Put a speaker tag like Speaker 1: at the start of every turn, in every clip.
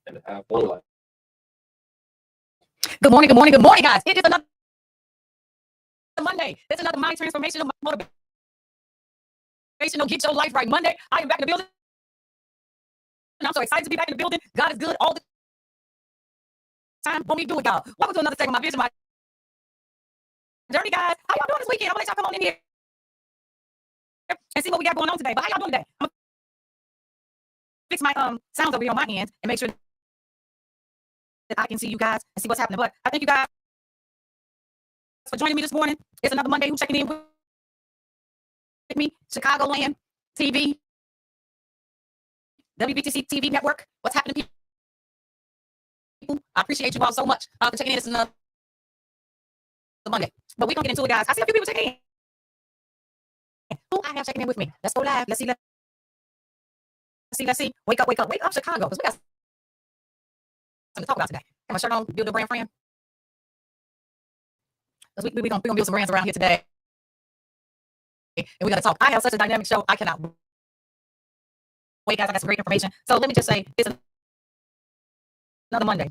Speaker 1: and have one life.
Speaker 2: Good morning, good morning, good morning, guys. It is another Monday. It's another mind transformational, motivational, get your life right Monday. I am back in the building. I'm so excited to be back in the building. God is good all the time. Won't we do it, y'all? Welcome to another segment of my vision, my journey, guys. How y'all doing this weekend? I'm gonna let y'all come on in here and see what we got going on today. But how y'all doing today? I'm gonna fix my sounds over here on my end and make sure that I can see you guys and see what's happening. But I thank you guys for joining me this morning. It's another Monday. Who's checking in with me? Chicagoland TV, WBTC TV network. What's happening, people? I appreciate you all so much for checking in. It's another Monday. But we're going to get into it, guys. I see a few people checking in. Who I have checking in with me? Let's go live. Let's see. Wake up, Chicago. Because we got something to talk about today. Have my shirt on, build a brand friend. Because we're going to build some brands around here today. And we got to talk. I have such a dynamic show. I cannot wait, guys. I got some great information. So let me just say, it's another Monday.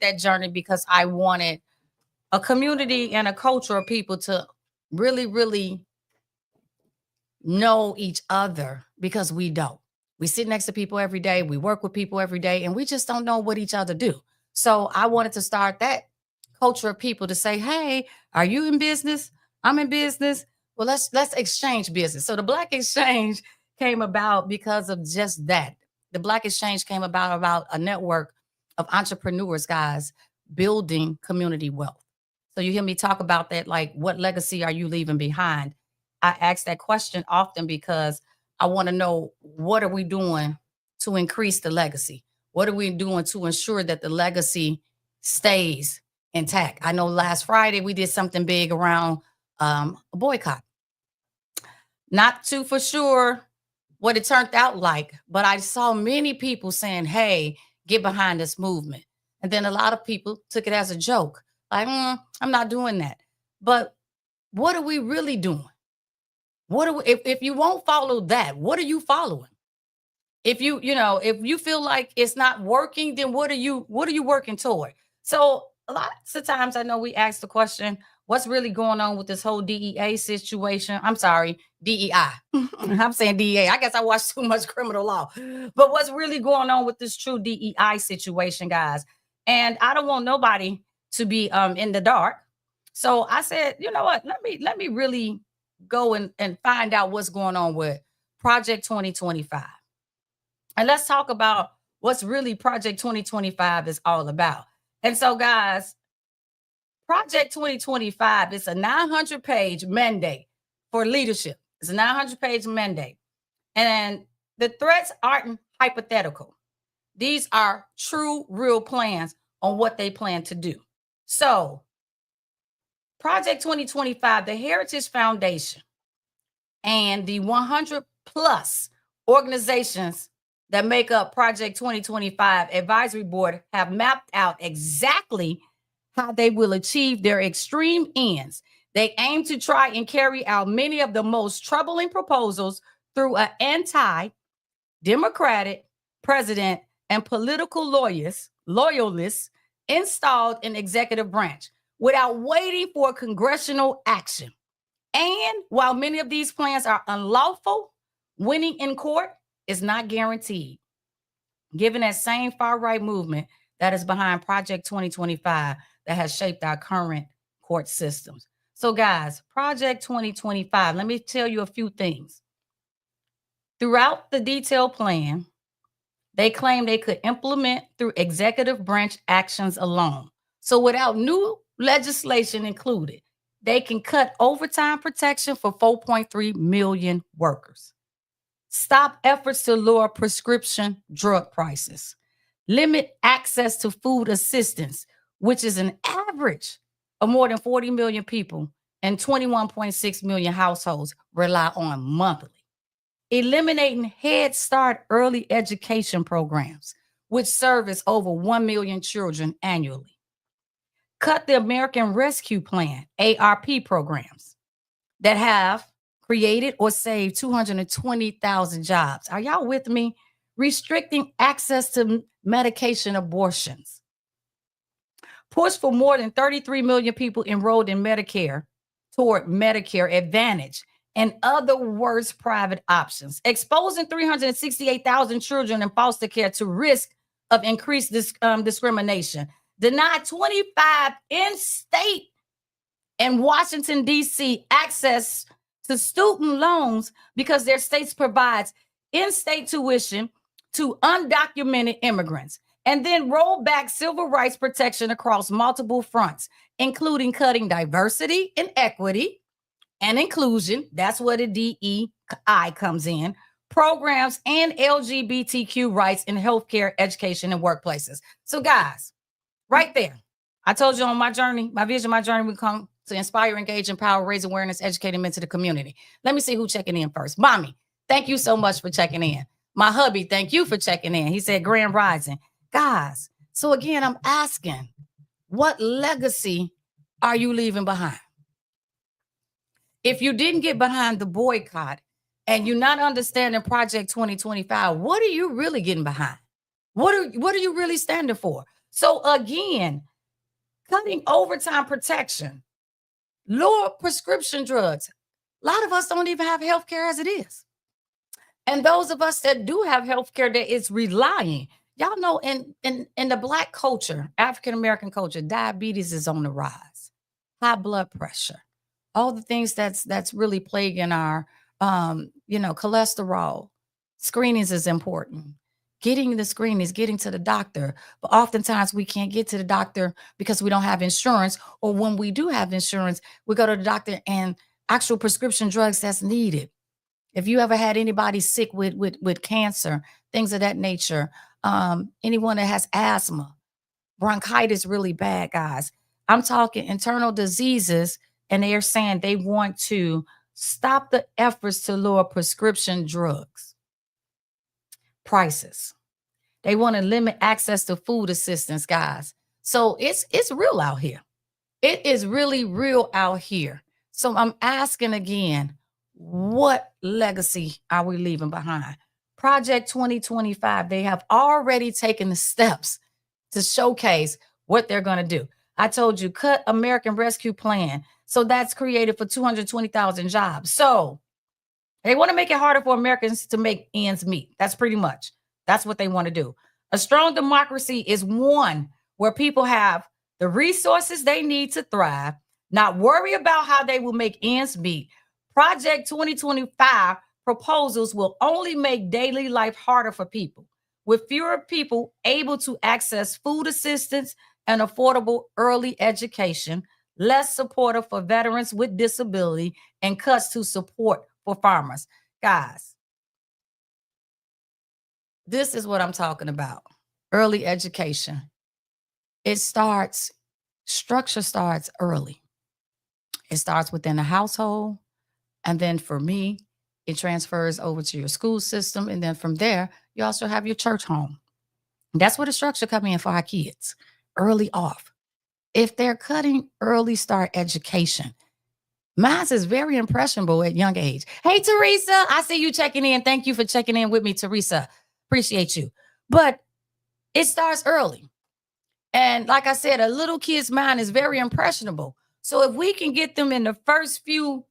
Speaker 2: That journey because I wanted a community and a culture of people to really know each other, because we don't. We sit next to people every day, we work with people every day, and we just don't know what each other do. So I wanted to start that culture of people to say, hey, are you in business? I'm in business. Well, let's exchange business. So the Black Exchange came about because of just that. The Black Exchange came about a network of entrepreneurs, guys, building community wealth. So you hear me talk about that, like, what legacy are you leaving behind? I ask that question often because I want to know, what are we doing to increase the legacy? What are we doing to ensure that the legacy stays intact? I know last Friday we did something big around a boycott. Not too for sure what it turned out like, but I saw many people saying, hey, get behind this movement. And then a lot of people took it as a joke. Like, I'm not doing that. But what are we really doing? What are we, if you won't follow that, what are you following? If if you feel like it's not working, then what are you working toward? So lots of times I know we ask the question, what's really going on with this whole DEA situation? I'm sorry, DEI. I'm saying DEA. I guess I watched too much criminal law. But what's really going on with this true DEI situation, guys? And I don't want nobody to be in the dark. So I said, you know what? Let me really go and find out what's going on with Project 2025. And let's talk about what's really Project 2025 is all about. And so, guys, Project 2025 is a 900-page mandate for leadership. It's a 900-page mandate. And the threats aren't hypothetical. These are true, real plans on what they plan to do. So, Project 2025, the Heritage Foundation, and the 100 plus organizations that make up Project 2025 Advisory Board have mapped out exactly how they will achieve their extreme ends. They aim to try and carry out many of the most troubling proposals through an anti-democratic president and political loyalists installed in executive branch without waiting for congressional action. And while many of these plans are unlawful, winning in court is not guaranteed, given that same far-right movement that is behind Project 2025 that has shaped our current court systems. So, guys, Project 2025, let me tell you a few things. Throughout the detailed plan, they claim they could implement through executive branch actions alone. So, without new legislation included, they can cut overtime protection for 4.3 million workers, stop efforts to lower prescription drug prices, limit access to food assistance, which is an average of more than 40 million people and 21.6 million households rely on monthly. Eliminating Head Start early education programs, which service over 1 million children annually. Cut the American Rescue Plan, ARP programs that have created or saved 220,000 jobs. Are y'all with me? Restricting access to medication abortions. Push for more than 33 million people enrolled in Medicare toward Medicare Advantage and other worse private options. Exposing 368,000 children in foster care to risk of increased discrimination. Deny 25 in-state and Washington, D.C. access to student loans because their states provides in-state tuition to undocumented immigrants, and then roll back civil rights protection across multiple fronts, including cutting diversity and equity and inclusion. That's where the DEI comes in. Programs and LGBTQ rights in healthcare, education, and workplaces. So, guys, right there, I told you on my journey, my vision, my journey will come to inspire, engage, empower, raise awareness, educate, and mentor the community. Let me see who's checking in first. Mommy, thank you so much for checking in. My hubby, thank you for checking in. He said, Grand Rising. Guys, so again, I'm asking, what legacy are you leaving behind? If you didn't get behind the boycott and you're not understanding Project 2025, what are you really getting behind? What are you really standing for? So again, cutting overtime protection, lower prescription drugs. A lot of us don't even have health care as it is. And those of us that do have health care that is relying, y'all know in the Black culture, African-American culture, diabetes is on the rise, high blood pressure, all the things that's really plaguing our, cholesterol. Screenings is important. Getting the screenings, getting to the doctor. But oftentimes we can't get to the doctor because we don't have insurance. Or when we do have insurance, we go to the doctor and actual prescription drugs that's needed. If you ever had anybody sick with cancer, things of that nature, anyone that has asthma, bronchitis really bad, guys. I'm talking internal diseases, and they are saying they want to stop the efforts to lower prescription drugs prices. They want to limit access to food assistance, guys. So it's real out here. It is really real out here. So I'm asking again, what legacy are we leaving behind? Project 2025, they have already taken the steps to showcase what they're going to do. I told you, cut American Rescue Plan. So that's created for 220,000 jobs. So they want to make it harder for Americans to make ends meet. That's what they want to do. A strong democracy is one where people have the resources they need to thrive, not worry about how they will make ends meet. Project 2025 proposals will only make daily life harder for people, with fewer people able to access food assistance and affordable early education, less supportive for veterans with disability, and cuts to support for farmers. Guys, this is what I'm talking about. Early education. Structure starts early. It starts within the household. And then for me, it transfers over to your school system. And then from there, you also have your church home. That's where the structure comes in for our kids, early off. If they're cutting early start education, mine is very impressionable at young age. Hey, Teresa, I see you checking in. Thank you for checking in with me, Teresa. Appreciate you. But it starts early. And like I said, a little kid's mind is very impressionable. So if we can get them in the first few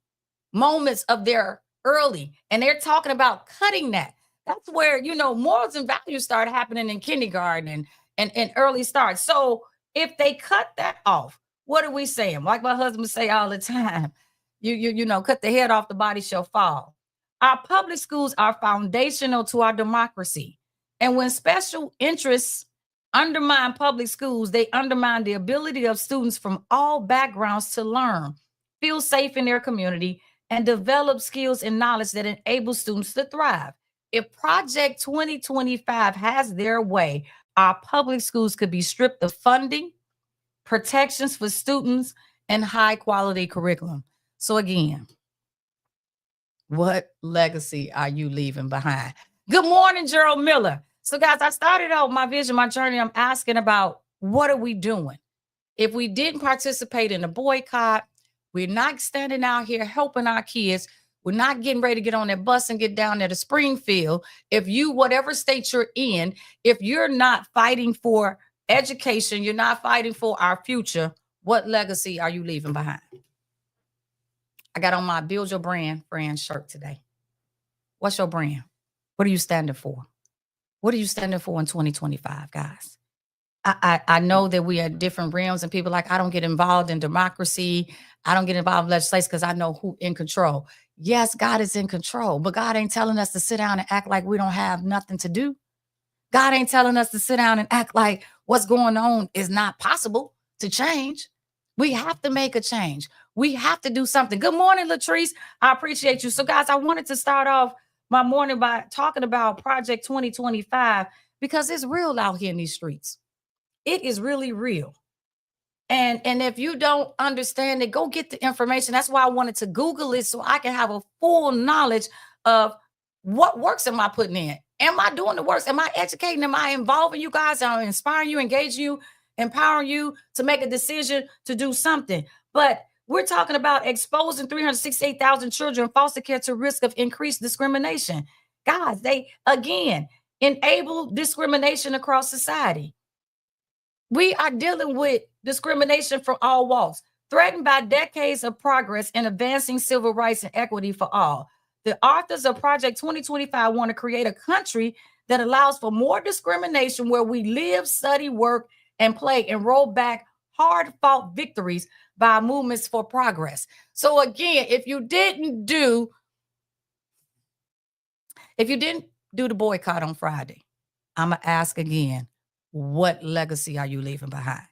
Speaker 2: moments of their early, and they're talking about cutting that's where, morals and values start happening in kindergarten and early start. So if they cut that off, What are we saying? Like my husband say all the time, cut the head off, the body shall fall. Our public schools are foundational to our democracy. And when special interests undermine public schools, they undermine the ability of students from all backgrounds to learn, feel safe in their community, and develop skills and knowledge that enable students to thrive. If Project 2025 has their way, our public schools could be stripped of funding, protections for students, and high quality curriculum. So again, what legacy are you leaving behind? Good morning, Gerald Miller. So guys, I started out my vision, my journey. I'm asking about what are we doing? If we didn't participate in the boycott, we're not standing out here helping our kids. We're not getting ready to get on that bus and get down there to Springfield. If you, whatever state you're in, if you're not fighting for education, you're not fighting for our future, what legacy are you leaving behind? I got on my Build Your Brand friend shirt today. What's your brand? What are you standing for? What are you standing for in 2025, guys? I know that we are different realms and people like, I don't get involved in democracy. I don't get involved in legislation because I know who in control. Yes, God is in control, but God ain't telling us to sit down and act like we don't have nothing to do. God ain't telling us to sit down and act like what's going on is not possible to change. We have to make a change. We have to do something. Good morning, Latrice. I appreciate you. So guys, I wanted to start off my morning by talking about Project 2025 because it's real out here in these streets. It is really real. And if you don't understand it, go get the information. That's why I wanted to Google it so I can have a full knowledge of what works am I putting in. Am I doing the works? Am I educating? Am I involving you guys? Am I inspiring you, engaging you, empowering you to make a decision to do something? But we're talking about exposing 368,000 children in foster care to risk of increased discrimination. Guys, they, again, enable discrimination across society. We are dealing with discrimination from all walks, threatened by decades of progress in advancing civil rights and equity for all. The authors of Project 2025 want to create a country that allows for more discrimination where we live, study, work, and play, and roll back hard-fought victories by movements for progress. So again, if you didn't do the boycott on Friday, I'm going to ask again, what legacy are you leaving behind?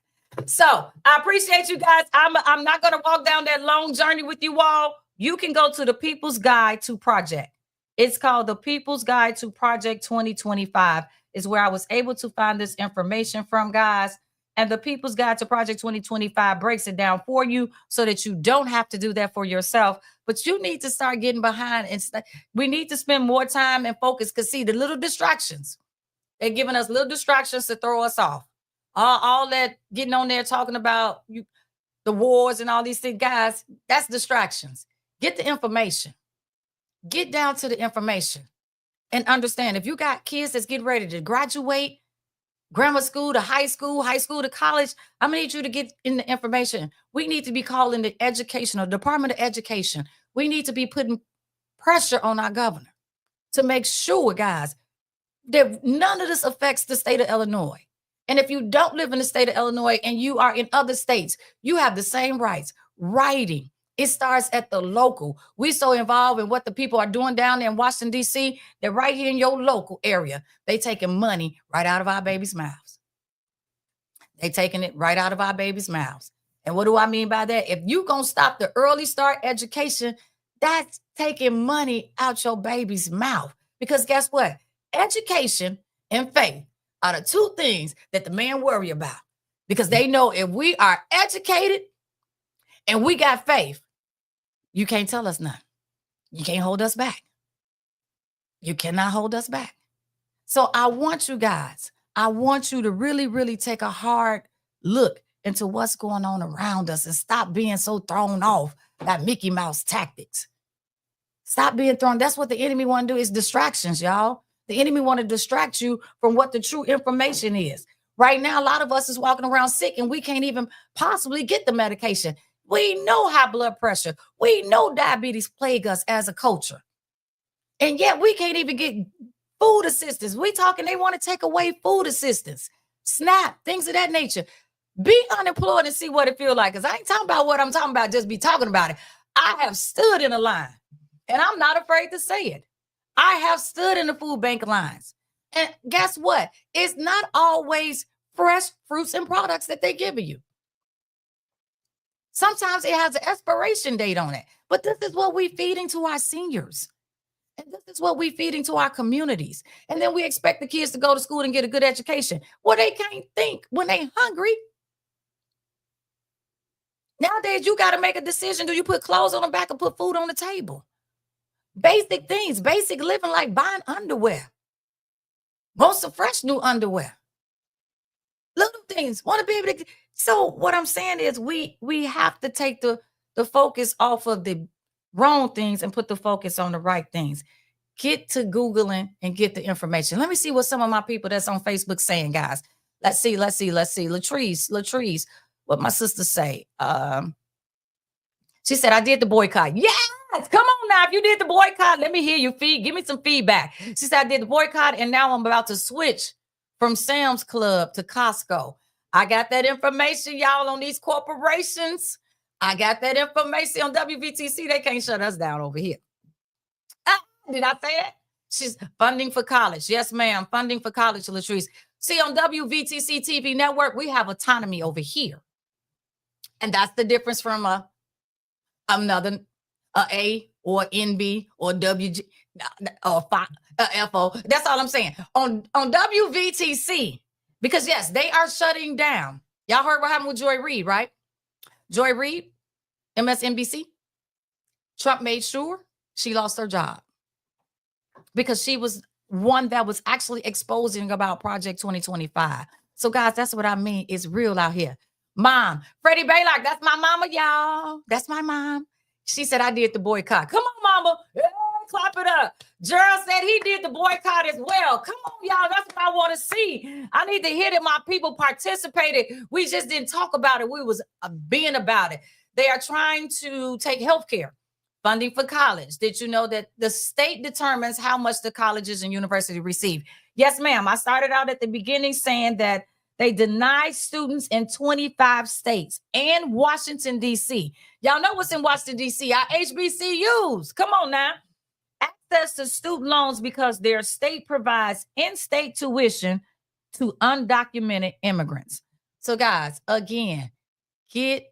Speaker 2: So I appreciate you guys. I'm not going to walk down that long journey with you all. You can go to the People's Guide to Project. It's called the People's Guide to Project 2025 is where I was able to find this information from, guys. And the People's Guide to Project 2025 breaks it down for you so that you don't have to do that for yourself. But you need to start getting behind and we need to spend more time and focus because see the little distractions. They're giving us little distractions to throw us off. All that getting on there talking about the wars and all these things, guys, that's distractions. Get the information. Get down to the information and understand if you got kids that's getting ready to graduate, grammar school to high school to college, I'm going to need you to get in the information. We need to be calling the Department of Education. We need to be putting pressure on our governor to make sure, guys, that none of this affects the state of Illinois. And if you don't live in the state of Illinois and you are in other states, you have the same rights. Writing, it starts at the local. We're so involved in what the people are doing down there in Washington, D.C., that right here in your local area, they taking money right out of our babies' mouths. They taking it right out of our babies' mouths. And what do I mean by that? If you going to stop the early start education, that's taking money out your baby's mouth. Because guess what? Education and faith are the two things that the men worry about because they know if we are educated and we got faith, you can't tell us nothing. You can't hold us back. You cannot hold us back. So I want you guys, I want you to really, really take a hard look into what's going on around us and stop being so thrown off by Mickey Mouse tactics. Stop being thrown. That's what the enemy want to do is distractions, y'all. The enemy want to distract you from what the true information is. Right now, a lot of us is walking around sick and we can't even possibly get the medication. We know high blood pressure. We know diabetes plague us as a culture. And yet we can't even get food assistance. We talking they want to take away food assistance, SNAP, things of that nature. Be unemployed and see what it feels like. Because I ain't talking about what I'm talking about, just be talking about it. I have stood in a line, and I'm not afraid to say it. I have stood in the food bank lines. And guess what? It's not always fresh fruits and products that they're giving you. Sometimes it has an expiration date on it. But this is what we're feeding to our seniors. And this is what we're feeding to our communities. And then we expect the kids to go to school and get a good education. Well, they can't think when they're hungry. Nowadays, you got to make a decision. Do you put clothes on the back or put food on the table? Basic things, basic living, like buying underwear. Want some fresh new underwear. Little things. Want to be able to. So what I'm saying is we have to take the focus off of the wrong things and put the focus on the right things. Get to Googling and get the information. Let me see what some of my people that's on Facebook saying, guys. Let's see. Latrice, what my sister say. She said, I did the boycott. Yes, come on now. If you did the boycott, let me hear you. Give me some feedback. She said, I did the boycott, and now I'm about to switch from Sam's Club to Costco. I got that information, y'all, on these corporations. I got that information on WVTC. They can't shut us down over here. Did I say that? She's funding for college. Yes, ma'am. Funding for college, Latrice. See, on WVTC TV network, we have autonomy over here. And that's the difference from another A or NB or WG or FO. That's all I'm saying. On WVTC, because yes, they are shutting down. Y'all heard what happened with Joy Reid, right? Joy Reid, MSNBC. Trump made sure she lost her job because she was one that was actually exposing about Project 2025. So guys, that's what I mean. It's real out here. Mom, Freddie Baylock, that's my mama, y'all. That's my mom. She said, I did the boycott. Come on, mama. Yeah, clap it up. Gerald said he did the boycott as well. Come on, y'all. That's what I want to see. I need to hear that my people participated. We just didn't talk about it. We was being about it. They are trying to take healthcare funding for college. Did you know that the state determines how much the colleges and universities receive? Yes, ma'am. I started out at the beginning saying that they deny students in 25 states and Washington, D.C. Y'all know what's in Washington, D.C., our HBCUs. Come on now. Access to student loans because their state provides in-state tuition to undocumented immigrants. So, guys, again, get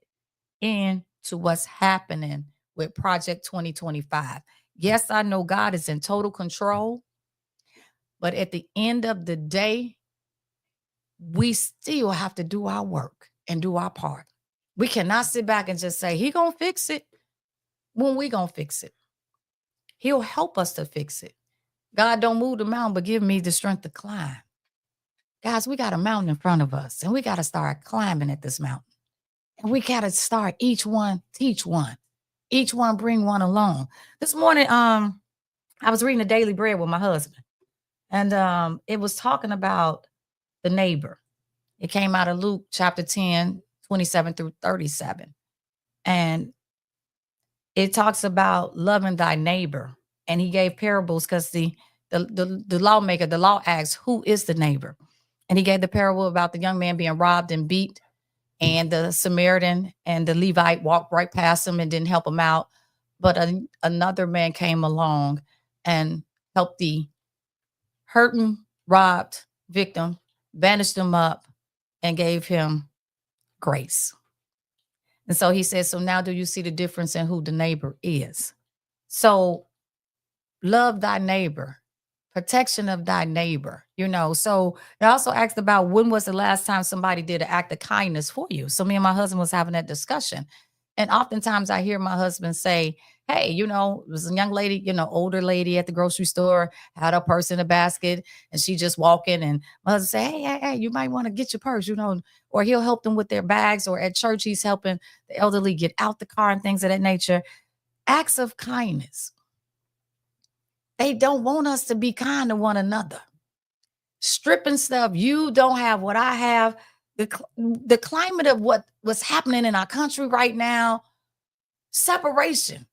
Speaker 2: into what's happening with Project 2025. Yes, I know God is in total control, but at the end of the day, we still have to do our work and do our part. We cannot sit back and just say, he gonna fix it when we gonna fix it. He'll help us to fix it. God don't move the mountain, but give me the strength to climb. Guys, we got a mountain in front of us, and we got to start climbing at this mountain. And we got to start each one, teach one. Each one bring one along. This morning, I was reading the Daily Bread with my husband, and it was talking about the neighbor. It came out of Luke chapter 10, 27 through 37. And it talks about loving thy neighbor. And he gave parables because the lawmaker, the law asks, who is the neighbor? And he gave the parable about the young man being robbed and beat. And the Samaritan and the Levite walked right past him and didn't help him out. But another man came along and helped the hurting, robbed victim, bandaged him up, and gave him grace. And so he says, so now do you see the difference in who the neighbor is? So love thy neighbor, protection of thy neighbor, So they also asked about when was the last time somebody did an act of kindness for you? So me and my husband was having that discussion. And oftentimes I hear my husband say, hey, it was a young lady, older lady at the grocery store, had her purse in a basket, and she just walking. And my husband say, hey, you might want to get your purse, or he'll help them with their bags, or at church, he's helping the elderly get out the car and things of that nature. Acts of kindness. They don't want us to be kind to one another. Stripping stuff. You don't have what I have. The climate of what's happening in our country right now, separation,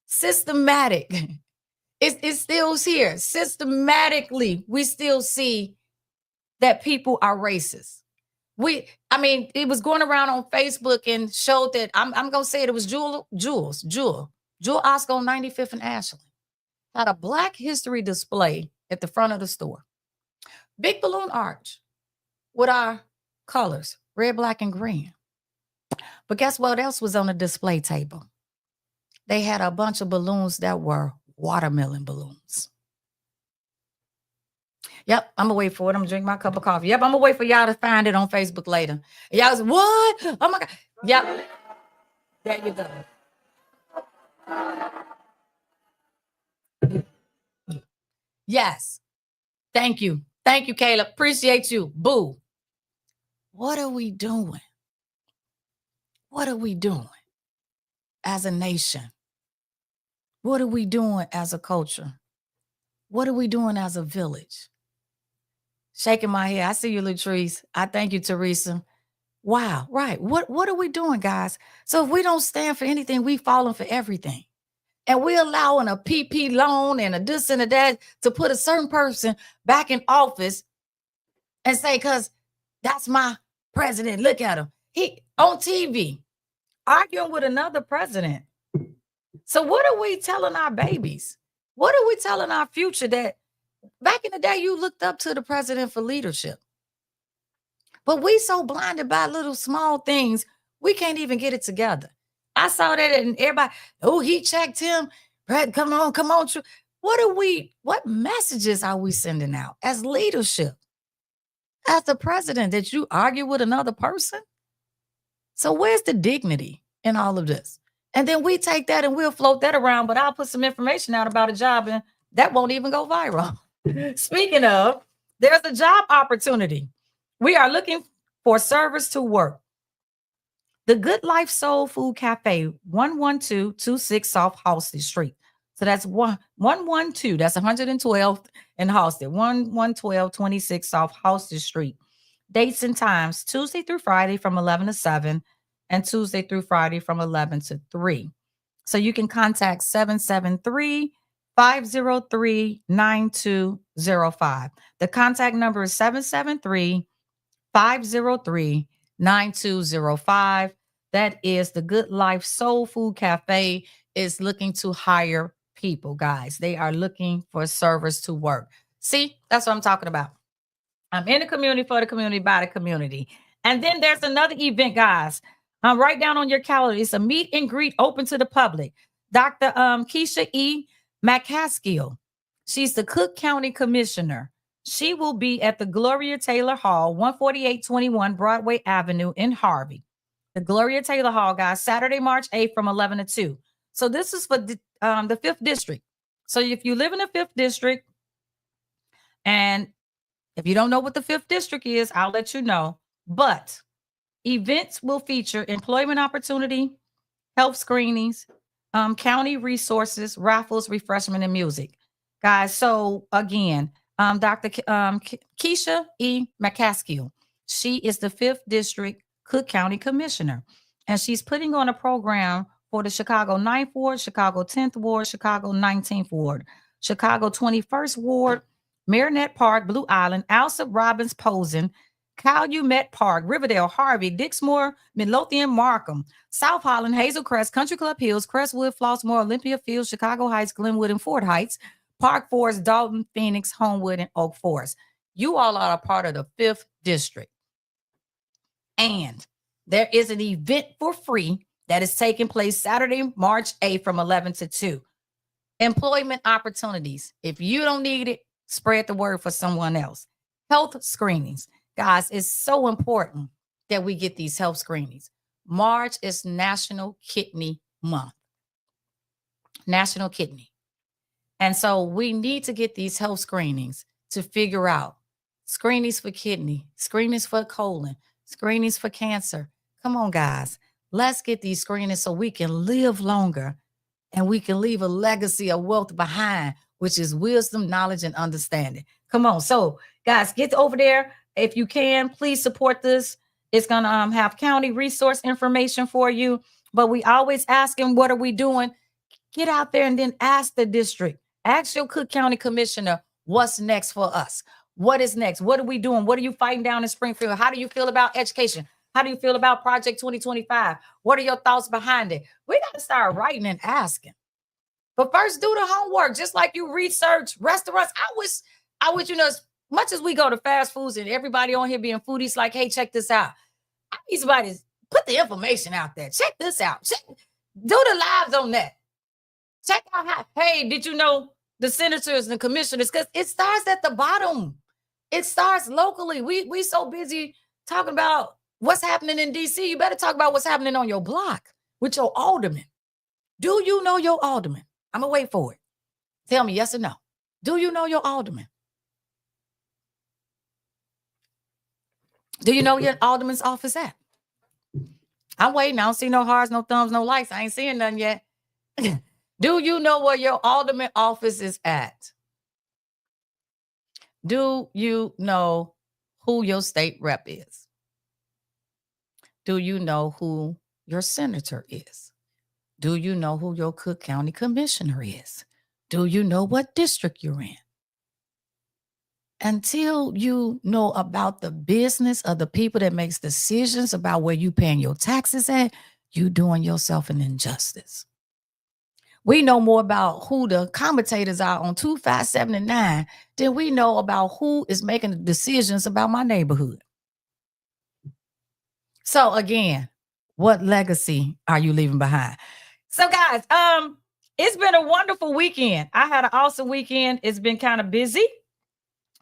Speaker 2: systematic. It's still here. Systematically, we still see that people are racist. I mean, it was going around on Facebook and showed that I'm gonna say it was Jewel Osco on 95th and Ashland had a Black History display at the front of the store. Big balloon arch with our colors, red, black, and green. But guess what else was on the display table? They had a bunch of balloons that were watermelon balloons. Yep, I'm gonna wait for it. I'm gonna drink my cup of coffee. Yep, I'm gonna wait for y'all to find it on Facebook later. And y'all was what? Oh my God. Yep. There you go. Yes. Thank you. Thank you, Caleb. Appreciate you. Boo. What are we doing? What are we doing as a nation? What are we doing as a culture? What are we doing as a village? Shaking my head. I see you, Latrice. I thank you, Teresa. Wow, right. What are we doing, guys? So if we don't stand for anything, we falling for everything. And we're allowing a PP loan and a this and a that to put a certain person back in office and say, because that's my president. Look at him. He on TV arguing with another president. So what are we telling our babies? What are we telling our future that back in the day you looked up to the president for leadership? But we so blinded by little small things, we can't even get it together. I saw that and everybody, oh, he checked him. Brad, come on. What messages are we sending out as leadership? As the president, that you argue with another person? So where's the dignity in all of this? And then we take that and we'll float that around, but I'll put some information out about a job and that won't even go viral. Speaking of, there's a job opportunity. We are looking for servers to work. The Good Life Soul Food Cafe, 11226 South Halsted Street. So that's 112, that's 112th and Halsted, 11226 South Halsted Street. Dates and times, Tuesday through Friday from 11 to 7 and Tuesday through Friday from 11 to 3. So you can contact 773-503-9205. The contact number is 773-503-9205. That is the Good Life Soul Food Cafe is looking to hire people, guys. They are looking for servers to work. See, that's what I'm talking about. I'm in the community for the community by the community. And then there's another event, guys. Write down on your calendar. It's a meet and greet open to the public. Dr. Keisha E. McCaskill. She's the Cook County Commissioner. She will be at the Gloria Taylor Hall, 14821 Broadway Avenue in Harvey. The Gloria Taylor Hall, guys, Saturday, March 8th from 11 to 2. So this is for the 5th district. So if you live in the 5th district, and if you don't know what the 5th district is, I'll let you know. But events will feature employment opportunity, health screenings, county resources, raffles, refreshment, and music. Guys, so again, Dr. Keisha E. McCaskill, she is the 5th district Cook County Commissioner, and she's putting on a program for the Chicago 9th Ward, Chicago 10th Ward, Chicago 19th Ward, Chicago 21st Ward, Marinette Park, Blue Island, Alsop, Robbins, Posen, Calumet Park, Riverdale, Harvey, Dixmoor, Midlothian, Markham, South Holland, Hazel Crest, Country Club Hills, Crestwood, Flossmoor, Olympia Fields, Chicago Heights, Glenwood, and Fort Heights, Park Forest, Dalton, Phoenix, Homewood, and Oak Forest. You all are a part of the 5th district. And there is an event for free that is taking place Saturday, March 8th from 11 to 2. Employment opportunities. If you don't need it, spread the word for someone else. Health screenings. Guys, it's so important that we get these health screenings. March is National Kidney Month. National Kidney. And so we need to get these health screenings to figure out screenings for kidney, screenings for colon, screenings for cancer. Come on, guys. Let's get these screenings so we can live longer and we can leave a legacy of wealth behind, which is wisdom, knowledge, and understanding. Come on. So, guys, get over there. If you can, please support this. It's going to have county resource information for you. But we always ask them, what are we doing? Get out there and then ask the district. Ask your Cook County Commissioner, what's next for us? What is next? What are we doing? What are you fighting down in Springfield? How do you feel about education? How do you feel about Project 2025? What are your thoughts behind it? We got to start writing and asking. But first, do the homework. Just like you research restaurants. I wish, as much as we go to fast foods and everybody on here being foodies, like, hey, check this out. I need somebody to put the information out there. Check this out. Do the lives on that. Check out how, hey, did you know the senators and the commissioners? Because it starts at the bottom. It starts locally. We so busy talking about what's happening in DC. You better talk about what's happening on your block with your alderman. Do you know your alderman? I'm going to wait for it. Tell me yes or no. Do you know your alderman? Do you know where your alderman's office at? I'm waiting. I don't see no hearts, no thumbs, no likes. I ain't seeing nothing yet. Do you know where your alderman office is at? Do you know who your state rep is? Do you know who your senator is? Do you know who your Cook County commissioner is? Do you know what district you're in? Until you know about the business of the people that makes decisions about where you paying your taxes at, you doing yourself an injustice. We know more about who the commentators are on 2, 5, 7, and 9 than we know about who is making the decisions about my neighborhood. So again, what legacy are you leaving behind? So guys, it's been a wonderful weekend. I had an awesome weekend. It's been kind of busy,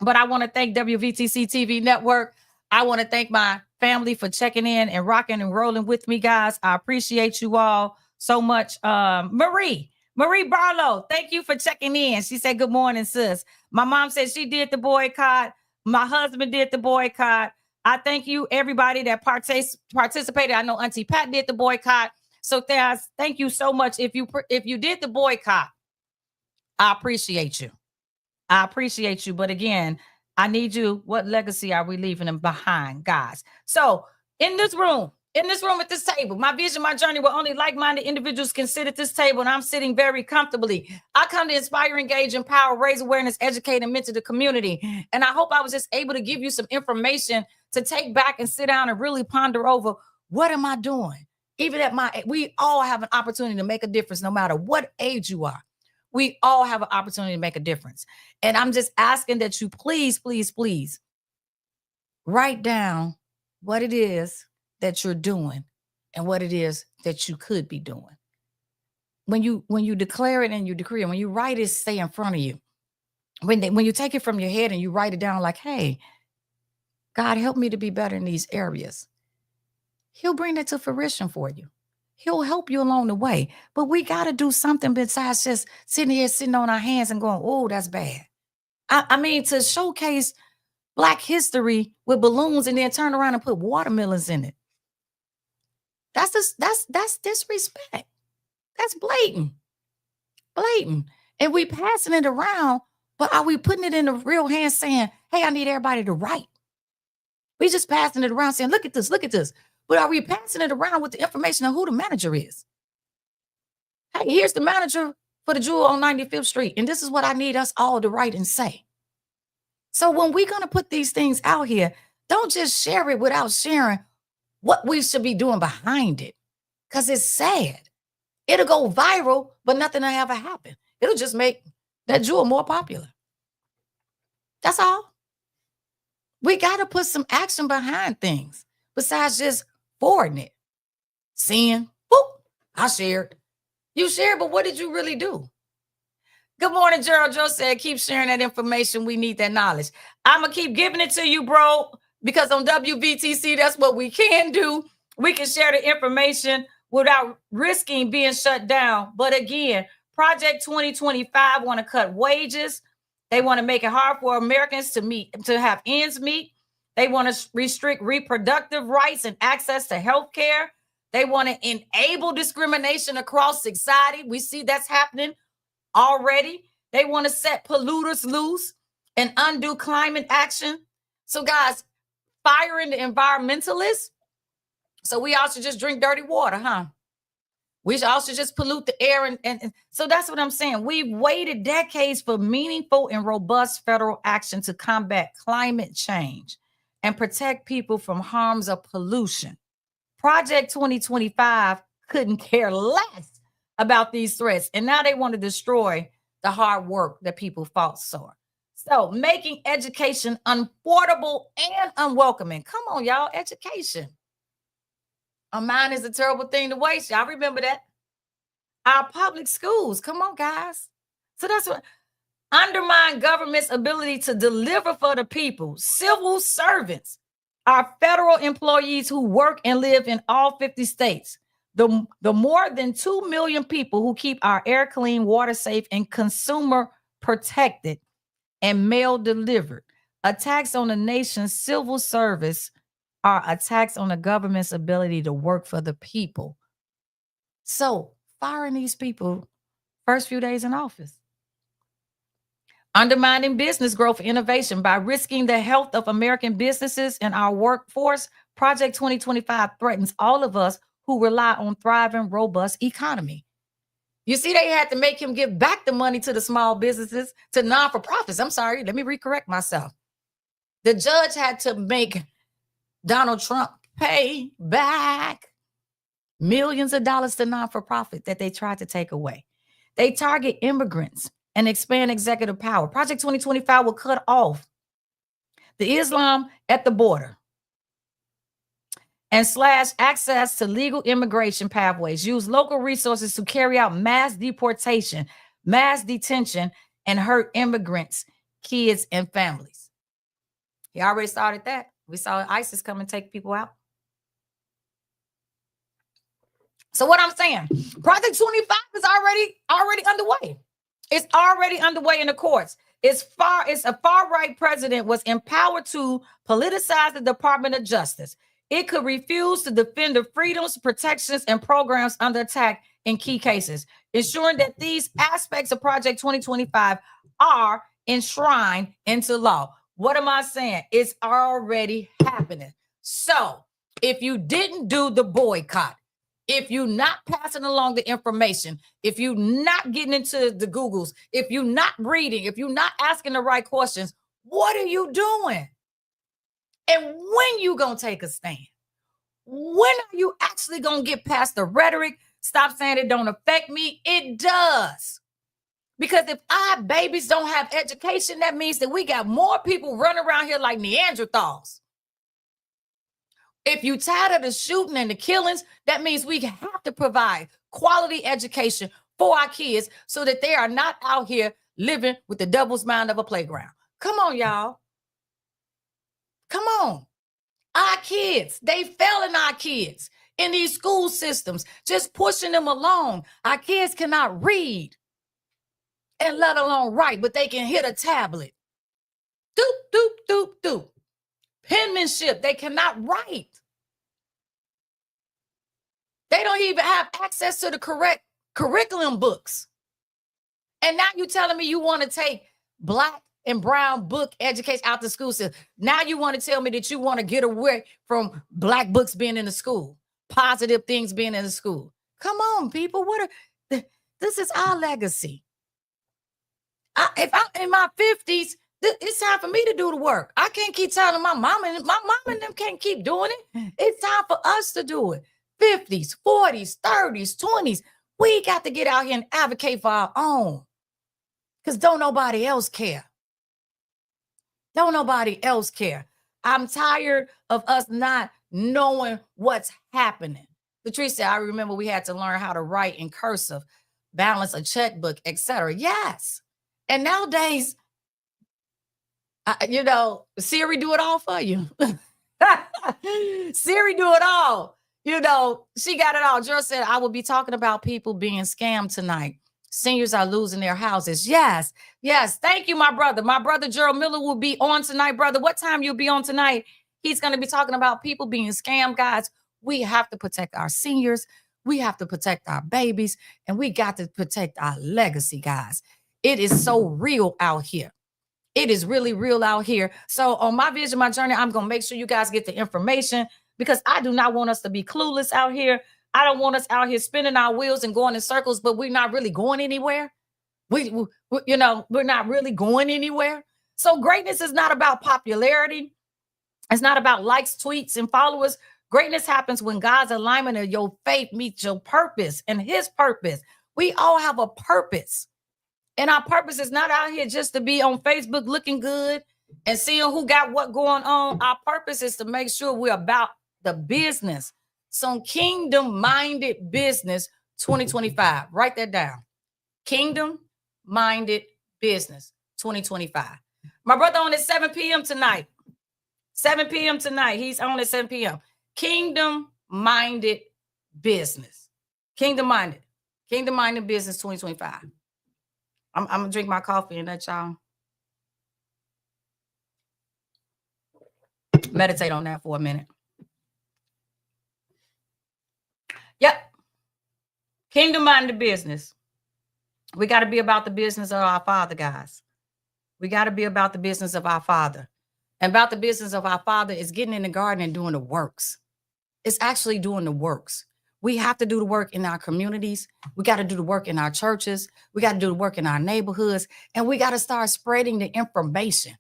Speaker 2: but I want to thank WVTC TV Network. I want to thank my family for checking in and rocking and rolling with me, guys. I appreciate you all so much. Marie Barlow, thank you for checking in. She said, good morning, sis. My mom said she did the boycott. My husband did the boycott. I thank you, everybody that participated. I know Auntie Pat did the boycott. So thank you so much. If you did the boycott, I appreciate you. I appreciate you. But again, I need you. What legacy are we leaving them behind, guys? So in this room at this table, my vision, my journey, where only like-minded individuals can sit at this table, and I'm sitting very comfortably. I come to inspire, engage, empower, raise awareness, educate, and mentor the community. And I hope I was just able to give you some information to take back and sit down and really ponder over, what am I doing? Even at we all have an opportunity to make a difference, no matter what age you are. We all have an opportunity to make a difference. And I'm just asking that you please, please, please write down what it is that you're doing and what it is that you could be doing. When you declare it and you decree it, when you write it, stay in front of you. When you take it from your head and you write it down like, hey, God, help me to be better in these areas. He'll bring it to fruition for you. He'll help you along the way. But we got to do something besides just sitting on our hands and going, oh, that's bad. I mean, to showcase Black history with balloons and then turn around and put watermelons in it. That's disrespect. That's blatant. And we passing it around, but are we putting it in the real hands saying, hey, I need everybody to write? We just passing it around saying, look at this. But are we passing it around with the information of who the manager is? Hey, here's the manager for the Jewel on 95th Street. And this is what I need us all to write and say. So when we're going to put these things out here, don't just share it without sharing what we should be doing behind it. Because it's sad. It'll go viral, but nothing will ever happen. It'll just make that Jewel more popular. That's all. We got to put some action behind things besides just forwarding it. Seeing, whoop, I shared. You shared, but what did you really do? Good morning, Gerald Joe said, keep sharing that information. We need that knowledge. I'm going to keep giving it to you, bro, because on WVTC, that's what we can do. We can share the information without risking being shut down. But again, Project 2025 want to cut wages. They want to make it hard for Americans to have ends meet. They want to restrict reproductive rights and access to health care. They want to enable discrimination across society. We see that's happening already. They want to set polluters loose and undo climate action. So guys, firing the environmentalists. So we all should just drink dirty water, huh? We should also just pollute the air. And so that's what I'm saying. We've waited decades for meaningful and robust federal action to combat climate change and protect people from harms of pollution. Project 2025 couldn't care less about these threats. And now they want to destroy the hard work that people fought for. So making education unaffordable and unwelcoming. Come on, y'all, education. A mind is a terrible thing to waste. Y'all remember that? Our public schools. Come on, guys. So that's what undermine government's ability to deliver for the people. Civil servants are federal employees who work and live in all 50 states. The more than 2 million people who keep our air clean, water safe, and consumer protected and mail delivered. Attacks on the nation's civil service are attacks on the government's ability to work for the people. So firing these people first few days in office. Undermining business growth and innovation by risking the health of American businesses and our workforce. Project 2025 threatens all of us who rely on thriving, robust economy. You see, they had to make him give back the money to the small businesses, to non-for-profits. I'm sorry, let me recorrect myself. The judge had to make Donald Trump pay back millions of dollars to non-for-profit that they tried to take away. They target immigrants and expand executive power. Project 2025 will cut off the Islam at the border and slash access to legal immigration pathways, use local resources to carry out mass deportation, mass detention, and hurt immigrants, kids, and families. He already started that. We saw ISIS come and take people out. So what I'm saying, Project 25 is already underway. It's already underway in the courts. It's a far-right president was empowered to politicize the Department of Justice. It could refuse to defend the freedoms, protections, and programs under attack in key cases, ensuring that these aspects of Project 2025 are enshrined into law. What am I saying? It's already happening. So if you didn't do the boycott, if you're not passing along the information, if you're not getting into the Googles, if you're not reading, if you're not asking the right questions, what are you doing? And when you going to take a stand? When are you actually going to get past the rhetoric? Stop saying it don't affect me. It does. Because if our babies don't have education, that means that we got more people running around here like Neanderthals. If you tired of the shooting and the killings, that means we have to provide quality education for our kids so that they are not out here living with the devil's mind of a playground. Come on, y'all. Come on. Our kids, they failing our kids in these school systems, just pushing them along. Our kids cannot read and let alone write, but they can hit a tablet. Doop, doop, doop, doop. Penmanship, they cannot write. They don't even have access to the correct curriculum books. And now you're telling me you want to take Black and brown book education out the school system. Now you want to tell me that you want to get away from Black books being in the school, positive things being in the school. Come on, people. This is our legacy. If I'm in my 50s, it's time for me to do the work. I can't keep telling my mom and them can't keep doing it. It's time for us to do it. 50s, 40s, 30s, 20s. We got to get out here and advocate for our own. Because don't nobody else care. Don't nobody else care. I'm tired of us not knowing what's happening. Patricia, I remember we had to learn how to write in cursive, balance a checkbook, etc. Yes. And nowadays, Siri do it all for you. Siri do it all. She got it all. Gerald said, I will be talking about people being scammed tonight. Seniors are losing their houses. Yes. Thank you, my brother. My brother, Gerald Miller, will be on tonight, brother. What time you'll be on tonight? He's going to be talking about people being scammed, guys. We have to protect our seniors. We have to protect our babies. And we got to protect our legacy, guys. It is so real out here. It is really real out here. So on my vision, my journey, I'm going to make sure you guys get the information because I do not want us to be clueless out here. I don't want us out here spinning our wheels and going in circles, but we're not really going anywhere. We're not really going anywhere. So greatness is not about popularity. It's not about likes, tweets, and followers. Greatness happens when God's alignment of your faith meets your purpose and his purpose. We all have a purpose. And our purpose is not out here just to be on Facebook looking good and seeing who got what going on. Our purpose is to make sure we're about the business. Some kingdom-minded business 2025. Write that down. Kingdom-minded business 2025. My brother on at 7 p.m. tonight. 7 p.m. tonight. He's on at 7 p.m. Kingdom-minded business. Kingdom-minded. Kingdom-minded business 2025. I'm going to drink my coffee and let y'all meditate on that for a minute. Yep. Kingdom-minded business. We got to be about the business of our Father, guys. We got to be about the business of our Father. And about the business of our Father is getting in the garden and doing the works. It's actually doing the works. We have to do the work in our communities. We got to do the work in our churches. We got to do the work in our neighborhoods. And we got to start spreading the information.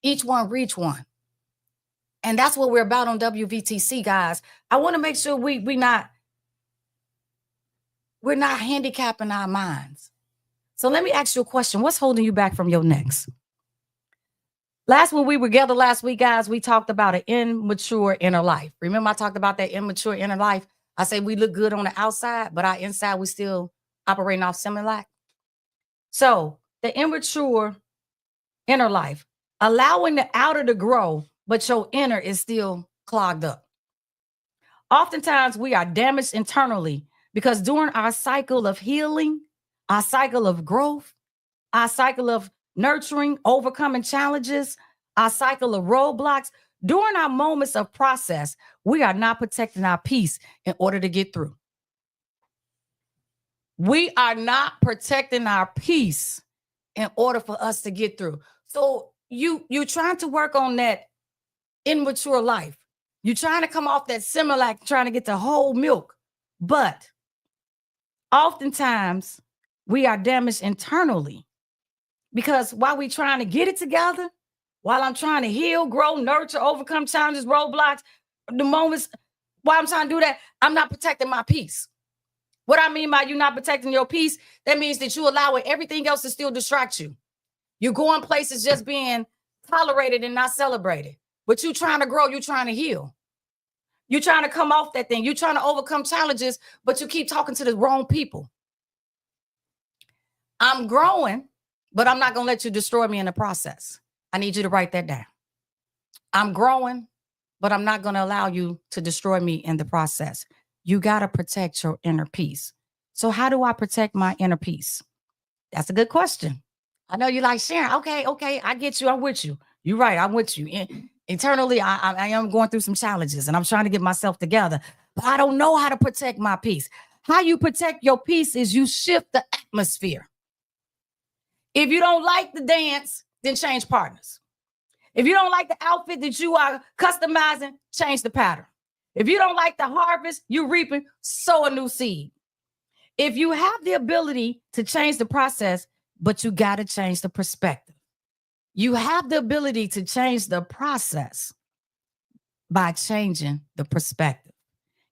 Speaker 2: Each one reach one. And that's what we're about on WVTC, guys. I want to make sure we're not handicapping our minds. So let me ask you a question. What's holding you back from your next? When we were together last week, guys, we talked about an immature inner life. Remember I talked about that immature inner life? I say we look good on the outside, but our inside, we still operating off Similac. So the immature inner life, allowing the outer to grow, but your inner is still clogged up. Oftentimes we are damaged internally because during our cycle of healing, our cycle of growth, our cycle of nurturing, overcoming challenges, our cycle of roadblocks, during our moments of process, we are not protecting our peace in order to get through. We are not protecting our peace in order for us to get through. So you're trying to work on that immature life. You're trying to come off that Similac, trying to get the whole milk. But oftentimes we are damaged internally because while we're trying to get it together, while I'm trying to heal, grow, nurture, overcome challenges, roadblocks, the moments while I'm trying to do that, I'm not protecting my peace. What I mean by you not protecting your peace, that means that you allow everything else to still distract you. You're going places just being tolerated and not celebrated. But you're trying to grow, you're trying to heal. You're trying to come off that thing. You're trying to overcome challenges, but you keep talking to the wrong people. I'm growing, but I'm not going to let you destroy me in the process. I need you to write that down. I'm growing, but I'm not going to allow you to destroy me in the process. You got to protect your inner peace. So how do I protect my inner peace? That's a good question. I know you like Sharon. Okay. I get you. I'm with you. You're right. I'm with you. Internally, I am going through some challenges and I'm trying to get myself together, but I don't know how to protect my peace. How you protect your peace is you shift the atmosphere. If you don't like the dance, then change partners. If you don't like the outfit that you are customizing, change the pattern. If you don't like the harvest you're reaping, sow a new seed. If you have the ability to change the process, but you got to change the perspective. You have the ability to change the process by changing the perspective.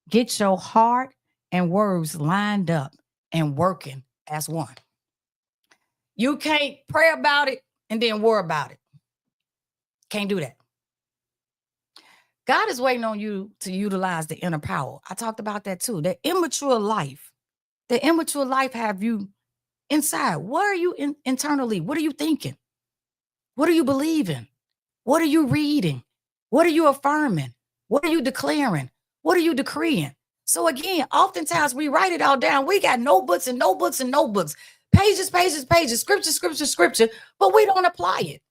Speaker 2: Get your heart and words lined up and working as one. You can't pray about it and then worry about it. Can't do that. God is waiting on you to utilize the inner power. I talked about that too. The immature life have you inside. What are you internally? What are you thinking? What are you believing? What are you reading? What are you affirming? What are you declaring? What are you decreeing? So again, oftentimes we write it all down. We got notebooks and notebooks and notebooks, pages, scripture, but we don't apply it.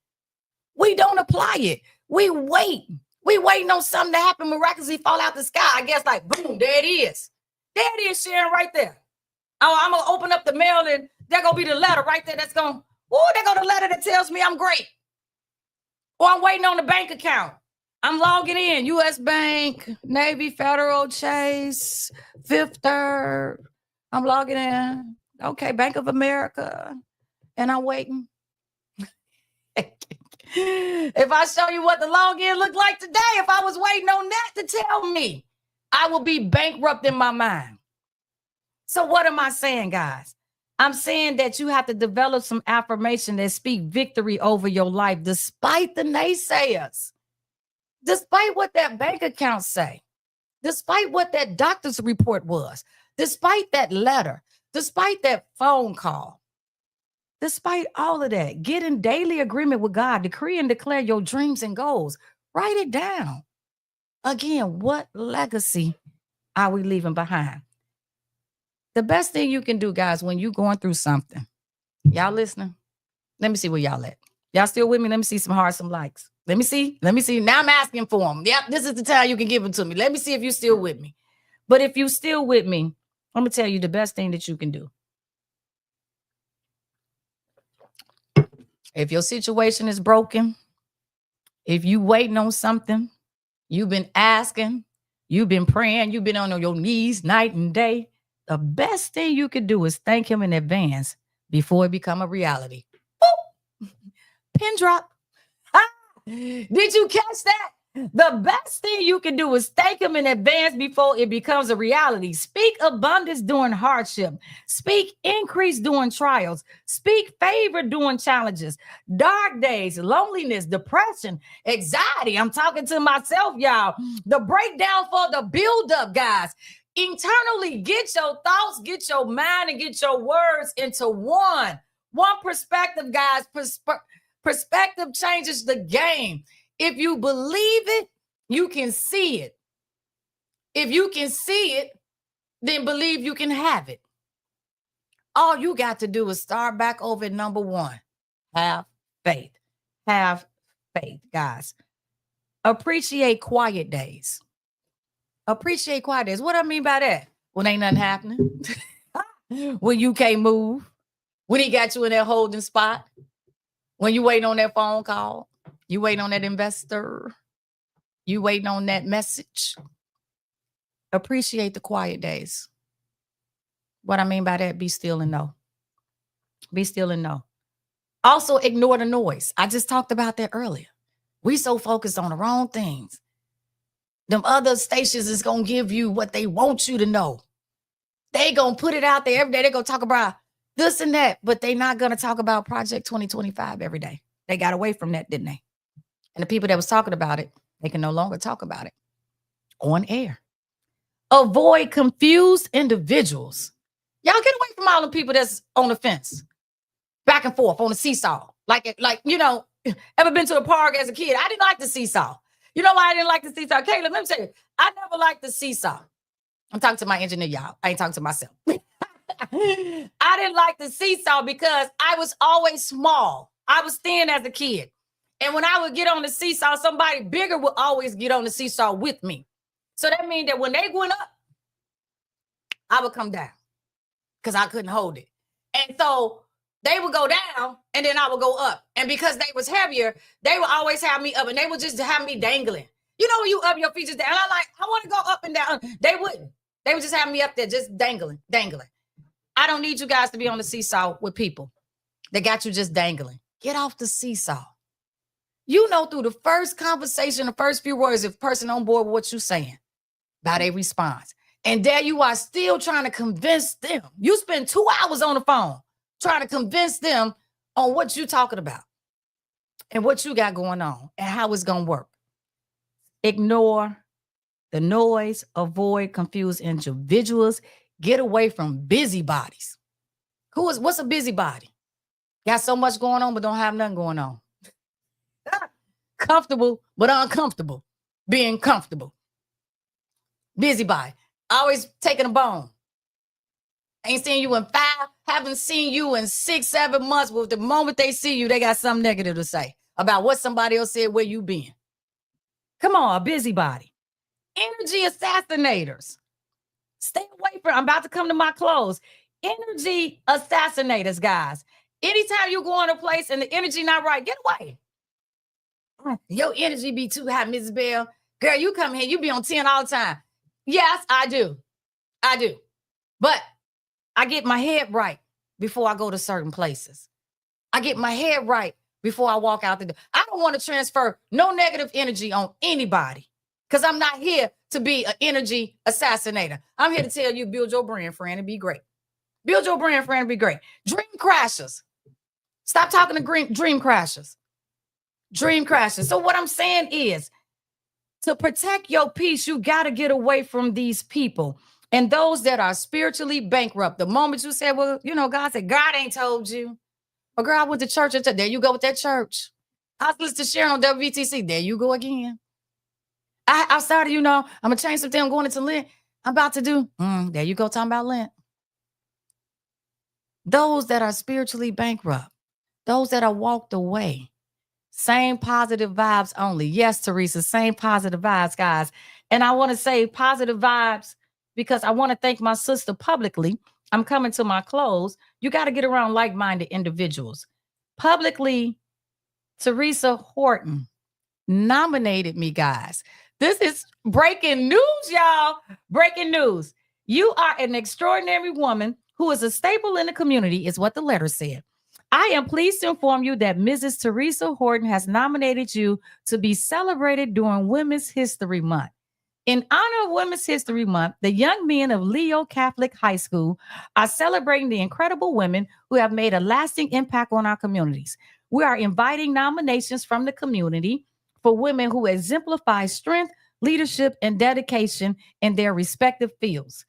Speaker 2: We don't apply it. We wait. We waiting on something to happen, miraculously fall out the sky. I guess like, boom, there it is. There it is, Sharon, right there. Oh, I'm going to open up the mail and there going to be the letter right there. That's going, there go the letter that tells me I'm great. Or I'm waiting on the bank account. I'm logging in. U.S. Bank, Navy, Federal, Chase, Fifth Third. I'm logging in. Okay, Bank of America. And I'm waiting. If I show you what the login looked like today, if I was waiting on that to tell me, I will be bankrupt in my mind. So what am I saying, guys? I'm saying that you have to develop some affirmation that speak victory over your life, despite the naysayers, despite what that bank account say, despite what that doctor's report was, despite that letter, despite that phone call. Despite all of that, get in daily agreement with God, decree and declare your dreams and goals. Write it down. Again, what legacy are we leaving behind? The best thing you can do, guys, when you're going through something, y'all listening? Let me see where y'all at. Y'all still with me? Let me see some hearts, some likes. Let me see. Now I'm asking for them. Yep, this is the time you can give them to me. Let me see if you're still with me. But if you're still with me, I'm going to tell you the best thing that you can do. If your situation is broken, if you waiting on something, you've been asking, you've been praying, you've been on your knees night and day, the best thing you could do is thank him in advance before it become a reality. Boop. Pin drop. Did you catch that? The best thing you can do is thank him in advance before it becomes a reality. Speak abundance during hardship. Speak increase during trials. Speak favor during challenges, dark days, loneliness, depression, anxiety. I'm talking to myself, y'all. The breakdown for the buildup, guys. Internally, get your thoughts, get your mind, and get your words into one perspective, guys. Perspective changes the game. If you believe it, you can see it. If you can see it, then believe you can have it. All you got to do is start back over at number one. Have faith. Have faith, guys. Appreciate quiet days. Appreciate quiet days. What I mean by that? When ain't nothing happening. When you can't move. When he got you in that holding spot. When you waiting on that phone call. You waiting on that investor. You waiting on that message. Appreciate the quiet days. What I mean by that, be still and know. Be still and know. Also, ignore the noise. I just talked about that earlier. We so focused on the wrong things. Them other stations is going to give you what they want you to know. They going to put it out there every day. They going to talk about this and that, but they not going to talk about Project 2025 every day. They got away from that, didn't they? And the people that was talking about it, they can no longer talk about it on air. Avoid confused individuals. Y'all get away from all the people that's on the fence, back and forth on the seesaw. Like, you know, ever been to a park as a kid? I didn't like the seesaw. You know why I didn't like the seesaw? Caleb, let me tell you, I never liked the seesaw. I'm talking to my engineer, y'all. I ain't talking to myself. I didn't like the seesaw because I was always small. I was thin as a kid. And when I would get on the seesaw, somebody bigger would always get on the seesaw with me. So that means that when they went up, I would come down because I couldn't hold it. And so they would go down and then I would go up. And because they was heavier, they would always have me up and they would just have me dangling. You know, when you up your feet just down, and I'm like, I want to go up and down. They wouldn't. They would just have me up there just dangling. I don't need you guys to be on the seesaw with people that got you just dangling. Get off the seesaw. You know, through the first conversation, the first few words, if person on board with what you're saying, by their response. And there you are still trying to convince them. You spend 2 hours on the phone trying to convince them on what you're talking about and what you got going on and how it's going to work. Ignore the noise. Avoid confused individuals. Get away from busybodies. What's a busybody? Got so much going on, but don't have nothing going on. Comfortable, but uncomfortable. Being comfortable. Busybody. Always taking a bone. Ain't seen you in 5, haven't seen you in 6, 7 months. But the moment they see you, they got something negative to say about what somebody else said, where you been. Come on, a busybody. Energy assassinators. Stay away from, I'm about to come to my close. Energy assassinators, guys. Anytime you go in a place and the energy not right, get away. Your energy be too high, Mrs. Bell. Girl, you come here, you be on 10 all the time. Yes, I do. I do. But I get my head right before I go to certain places. I get my head right before I walk out the door. I don't want to transfer no negative energy on anybody because I'm not here to be an energy assassinator. I'm here to tell you, build your brand, friend, and be great. Build your brand, friend, and be great. Dream crashers. Stop talking to dream crashers. Dream crashers. So what I'm saying is, to protect your peace, you got to get away from these people and those that are spiritually bankrupt. The moment you say, well, God said, God ain't told you. Or girl, I went to church. There you go with that church. I was listening to Sharon on WTC. There you go again. I started, I'm going to change something. I'm going into Lent. I'm about to do. There you go talking about Lent. Those that are spiritually bankrupt. Those that are walked away. Same positive vibes only. Yes, Teresa, same positive vibes, guys. And I want to say positive vibes because I want to thank my sister publicly. I'm coming to my close. You got to get around like-minded individuals. Publicly, Teresa Horton nominated me, guys. This is breaking news, y'all. Breaking news. You are an extraordinary woman who is a staple in the community, is what the letter said. I am pleased to inform you that Mrs. Teresa Horton has nominated you to be celebrated during Women's History Month. In honor of Women's History Month, the young men of Leo Catholic High School are celebrating the incredible women who have made a lasting impact on our communities. We are inviting nominations from the community for women who exemplify strength, leadership, and dedication in their respective fields.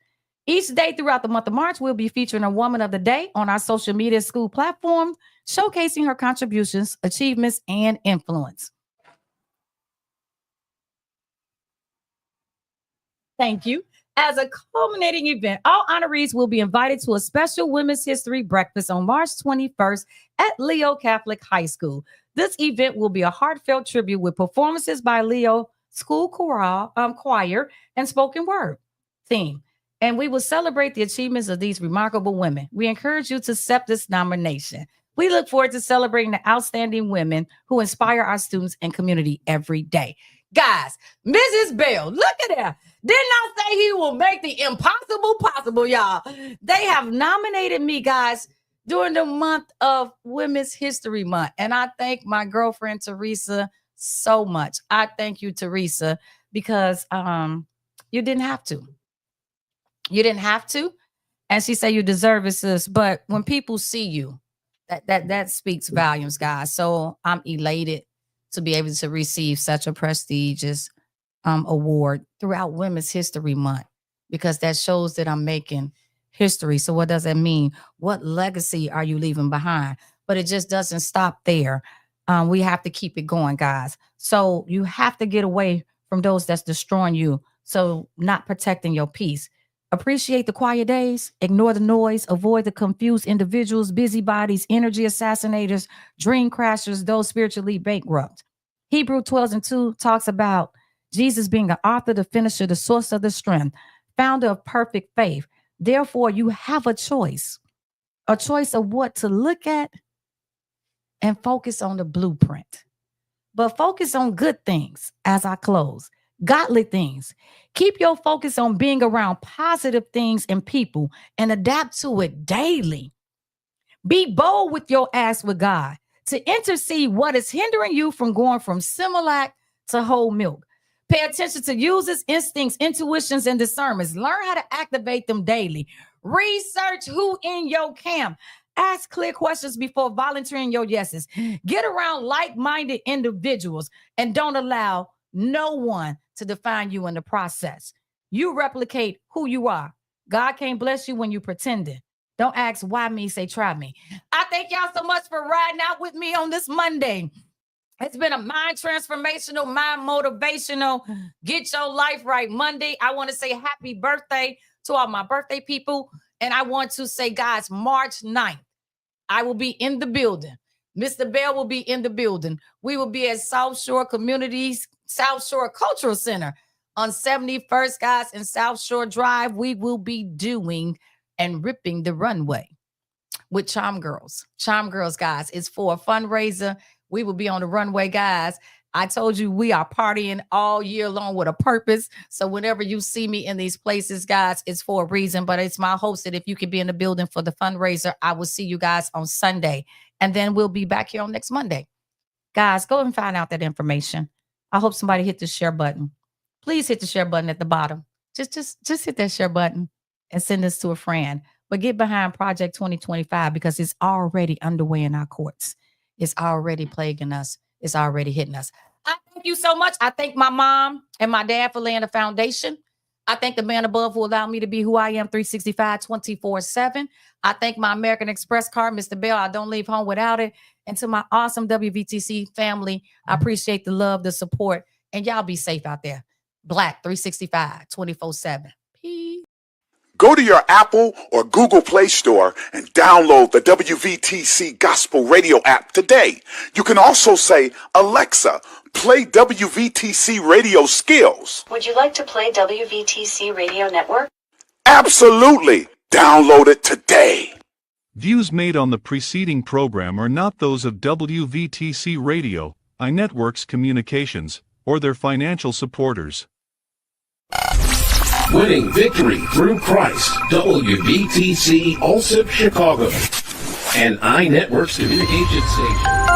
Speaker 2: Each day throughout the month of March, we'll be featuring a Woman of the Day on our social media school platform, showcasing her contributions, achievements, and influence. Thank you. As a culminating event, all honorees will be invited to a special Women's History Breakfast on March 21st at Leo Catholic High School. This event will be a heartfelt tribute with performances by Leo School Choir and spoken word theme. And we will celebrate the achievements of these remarkable women. We encourage you to accept this nomination. We look forward to celebrating the outstanding women who inspire our students and community every day. Guys, Mrs. Bell, look at her. Didn't I say he will make the impossible possible, y'all? They have nominated me, guys, during the month of Women's History Month. And I thank my girlfriend, Teresa, so much. I thank you, Teresa, because you didn't have to. You didn't have to. And she said you deserve it, sis. But when people see you, that speaks volumes, guys. So I'm elated to be able to receive such a prestigious award throughout Women's History Month, because that shows that I'm making history. So what does that mean? What legacy are you leaving behind? But it just doesn't stop there. We have to keep it going, guys. So you have to get away from those that's destroying you. So not protecting your peace. Appreciate the quiet days, ignore the noise, avoid the confused individuals, busybodies, energy assassinators, dream crashers, those spiritually bankrupt. Hebrew 12:2 talks about Jesus being the author, the finisher, the source of the strength, founder of perfect faith. Therefore, you have a choice of what to look at and focus on the blueprint. But focus on good things as I close. Godly things. Keep your focus on being around positive things and people and adapt to it daily. Be bold with your ask with God to intercede what is hindering you from going from Similac to whole milk. Pay attention to users, instincts, intuitions, and discernments. Learn how to activate them daily. Research who in your camp. Ask clear questions before volunteering your yeses. Get around like-minded individuals and don't allow no one to define you in the process. You replicate who you are. God can't bless you when you pretending. Don't ask why me, say try me. I thank y'all so much for riding out with me on this Monday. It's been a mind transformational, mind motivational, get your life right Monday. I want to say happy birthday to all my birthday people. And I want to say, guys, March 9th, I will be in the building. Mr. Bell will be in the building. We will be at South Shore Cultural Center on 71st, guys, in South Shore Drive. We will be doing and ripping the runway with Charm Girls. Charm Girls, guys, is for a fundraiser. We will be on the runway, guys. I told you we are partying all year long with a purpose. So whenever you see me in these places, guys, it's for a reason. But it's my hopes that if you can be in the building for the fundraiser, I will see you guys on Sunday. And then we'll be back here on next Monday. Guys, go and find out that information. I hope somebody hit the share button. Please hit the share button at the bottom. Just hit that share button and send this to a friend. But get behind Project 2025 because it's already underway in our courts. It's already plaguing us. It's already hitting us. I thank you so much. I thank my mom and my dad for laying the foundation. I thank the man above who allowed me to be who I am 365, 24/7. I thank my American Express card, Mr. Bell. I don't leave home without it. And to my awesome WVTC family, I appreciate the love, the support, and y'all be safe out there. Black 365, 24/7. Peace.
Speaker 1: Go to your Apple or Google Play Store and download the WVTC Gospel Radio app today. You can also say, Alexa, play WVTC Radio Skills.
Speaker 3: Would you like to play WVTC Radio Network?
Speaker 1: Absolutely. Download it today.
Speaker 4: Views made on the preceding program are not those of WVTC Radio, iNetworks Communications, or their financial supporters.
Speaker 5: Winning victory through Christ, WVTC Allsip Chicago, and iNetworks Communications Station.